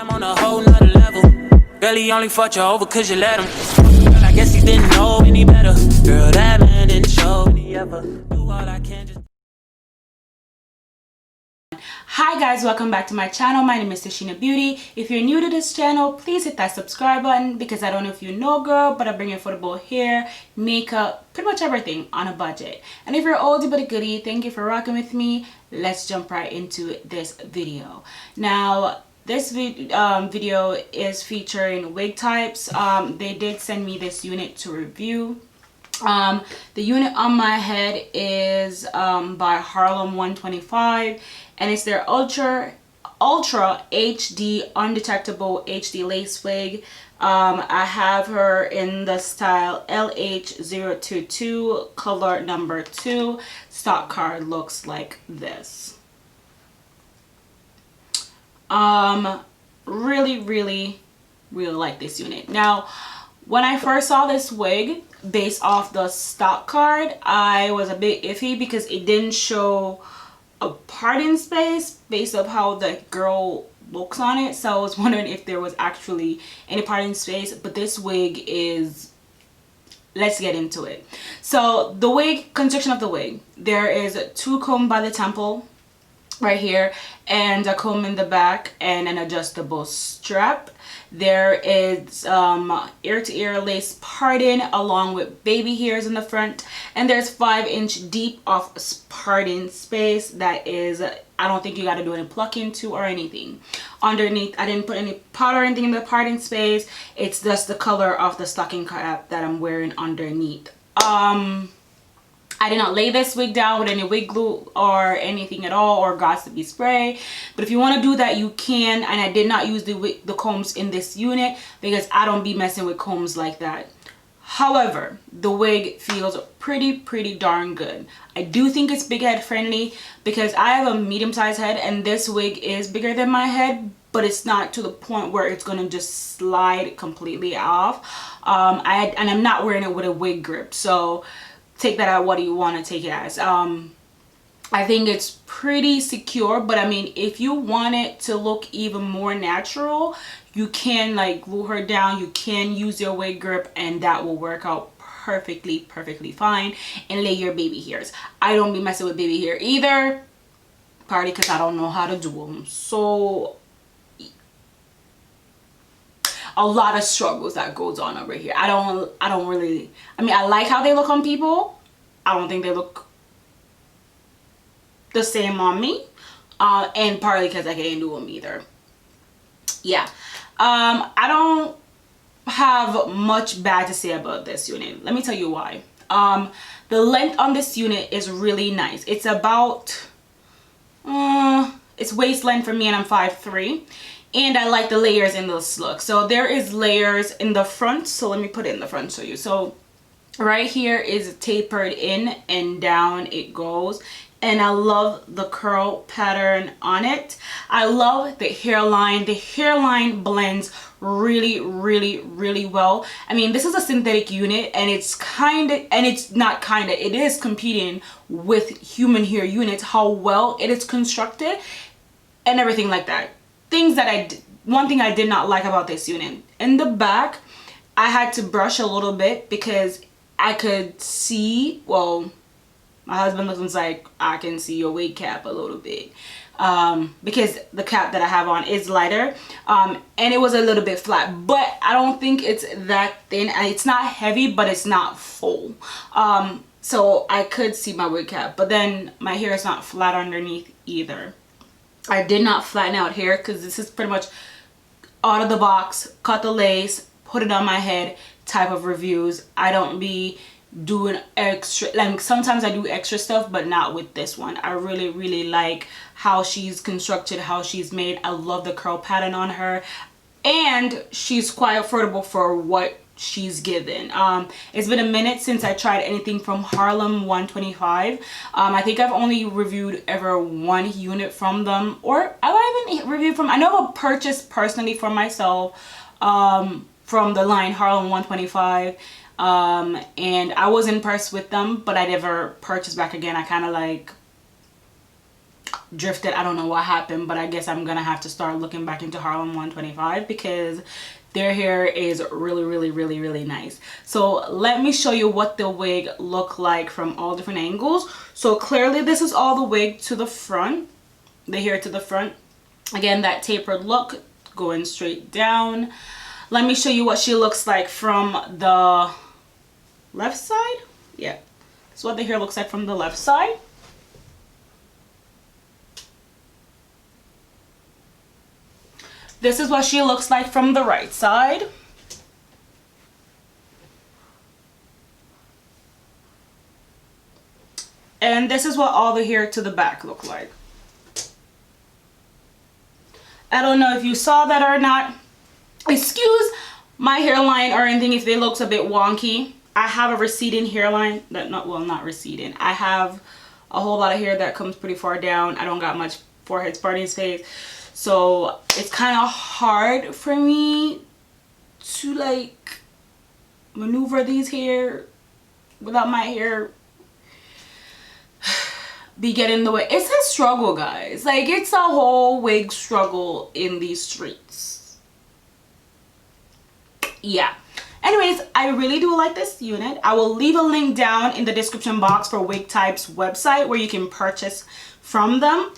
I'm on a whole nother level. Girl, he only fucked you over cause you let him. Girl, I guess he didn't know any better. Girl, that man didn't show any ever. Do all I can just... Hi guys, welcome back to my channel. My name is Tashina Beauty. If you're new to this channel, please hit that subscribe button because I don't know if you know, girl, but I bring affordable hair, makeup, pretty much everything on a budget. And if you're oldie but a goodie, thank you for rocking with me. Let's jump right into this video. Now, this video is featuring Wigtypes. They did send me this unit to review. The unit on my head is by Harlem 125, and it's their ultra HD undetectable HD lace wig. I have her in the style LH022, color number 2. Stock card looks like this. Really like this unit. Now, when I first saw this wig based off the stock card, I was a bit iffy because it didn't show a parting space based on how the girl looks on it. So I was wondering if there was actually any parting space, but this wig is... Let's get into it. So the wig, construction of the wig, there is 2 comb by the temple right here and a comb in the back and an adjustable strap. There is ear-to-ear lace parting along with baby hairs in the front, and there's 5-inch deep of parting space that is, I don't think you got to do any plucking to or anything. Underneath, I didn't put any powder or anything in the parting space. It's just the color of the stocking cap that I'm wearing underneath. I did not lay this wig down with any wig glue or anything at all, or Gossipy spray. But if you want to do that, you can. And I did not use the combs in this unit because I don't be messing with combs like that. However, the wig feels pretty darn good. I do think it's big head friendly because I have a medium-sized head and this wig is bigger than my head, but it's not to the point where it's going to just slide completely off. And I'm not wearing it with a wig grip, so take that out. What do you want to take it as? I think it's pretty secure, but I mean, if you want it to look even more natural, you can like glue her down. You can use your wig grip and that will work out perfectly fine, and lay your baby hairs. I don't be messing with baby hair either, partly because I don't know how to do them. So a lot of struggles that goes on over here. I don't really, I mean, I like how they look on people. I don't think they look the same on me, and partly because I can't do them either. Yeah, I don't have much bad to say about this unit. Let me tell you why. The length on this unit is really nice. It's about it's waist length for me, and I'm 5'3". And I like the layers in this look. So there is layers in the front. So let me put it in the front so you. So right here is tapered in and down it goes. And I love the curl pattern on it. I love the hairline. The hairline blends really well. I mean, this is a synthetic unit and it's it is competing with human hair units, how well it is constructed and everything like that. Things that one thing I did not like about this unit, in the back I had to brush a little bit because I could see, well, my husband looks like I can see your wig cap a little bit, because the cap that I have on is lighter, and it was a little bit flat, but I don't think it's that thin. It's not heavy, but it's not full, so I could see my wig cap, but then my hair is not flat underneath either. I did not flatten out hair because this is pretty much out of the box, cut the lace, put it on my head type of reviews. I don't be doing extra, like sometimes I do extra stuff, but not with this one. I really like how she's constructed, how she's made. I love the curl pattern on her, and she's quite affordable for what she's given. It's been a minute since I tried anything from Harlem 125. I think I've only reviewed ever one unit from them, or I haven't reviewed from, I know I've purchased personally for myself from the line Harlem 125, and I was impressed with them, but I never purchased back again. I kind of like drifted. I don't know what happened, but I guess I'm gonna have to start looking back into Harlem 125 because their hair is really, really, really, really nice. So let me show you what the wig looked like from all different angles. So clearly this is all the wig to the front, the hair to the front. Again, that tapered look going straight down. Let me show you what she looks like from the left side. Yeah, that's what the hair looks like from the left side. This is what she looks like from the right side. And this is what all the hair to the back look like. I don't know if you saw that or not. Excuse my hairline or anything if it looks a bit wonky. I have a receding hairline. Not receding. I have a whole lot of hair that comes pretty far down. I don't got much forehead, parting space. So it's kind of hard for me to like maneuver these hair without my hair be getting in the way. It's a struggle, guys. Like, it's a whole wig struggle in these streets. Yeah. Anyways, I really do like this unit. I will leave a link down in the description box for Wigtypes website where you can purchase from them.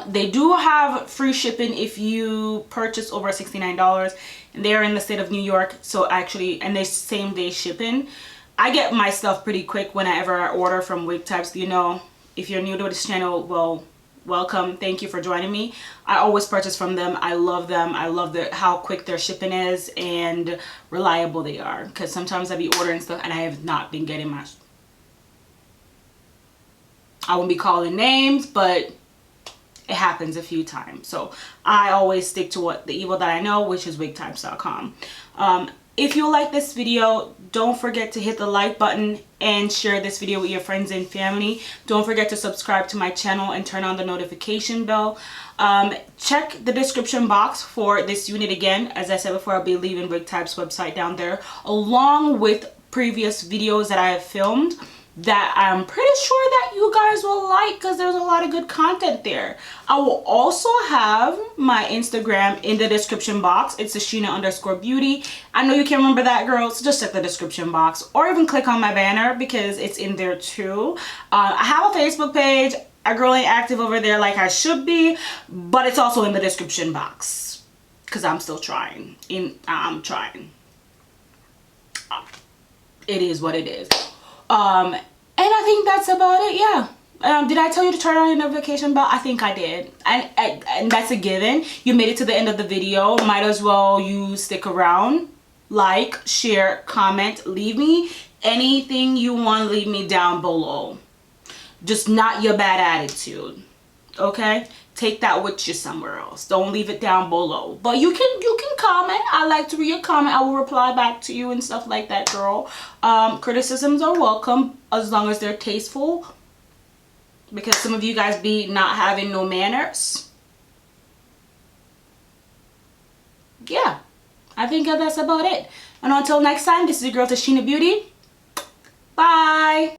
They do have free shipping if you purchase over $69, and they're in the state of New York. So actually, and they same day shipping. I get my stuff pretty quick whenever I order from Wigtypes. You know, if you're new to this channel, well, welcome. Thank you for joining me. I always purchase from them. I love them. I love how quick their shipping is and reliable they are. Because sometimes I be ordering stuff and I have not been getting much. I won't be calling names, but it happens a few times. So I always stick to what the evil that I know, which is wigtypes.com. If you like this video, don't forget to hit the like button and share this video with your friends and family. Don't forget to subscribe to my channel and turn on the notification bell. Check the description box for this unit again. As I said before, I'll be leaving Wigtypes website down there along with previous videos that I have filmed that I'm pretty sure that you guys will like because there's a lot of good content there. I will also have my Instagram in the description box. It's Tashina_Beauty. I know you can't remember that, girl, so just check the description box or even click on my banner because it's in there too. I have a Facebook page. I girl ain't active over there like I should be, but it's also in the description box because I'm still trying. I'm trying. It is what it is. And I think that's about it. Yeah. Did I tell you to turn on your notification bell? I think I did. And that's a given. You made it to the end of the video. Might as well you stick around. Like, share, comment, leave me anything you want to leave me down below. Just not your bad attitude. Okay? Take that with you somewhere else. Don't leave it down below. But you can comment. I like to read your comment. I will reply back to you and stuff like that, girl. Criticisms are welcome as long as they're tasteful. Because some of you guys be not having no manners. Yeah. I think that's about it. And until next time, this is your girl Tashina Beauty. Bye.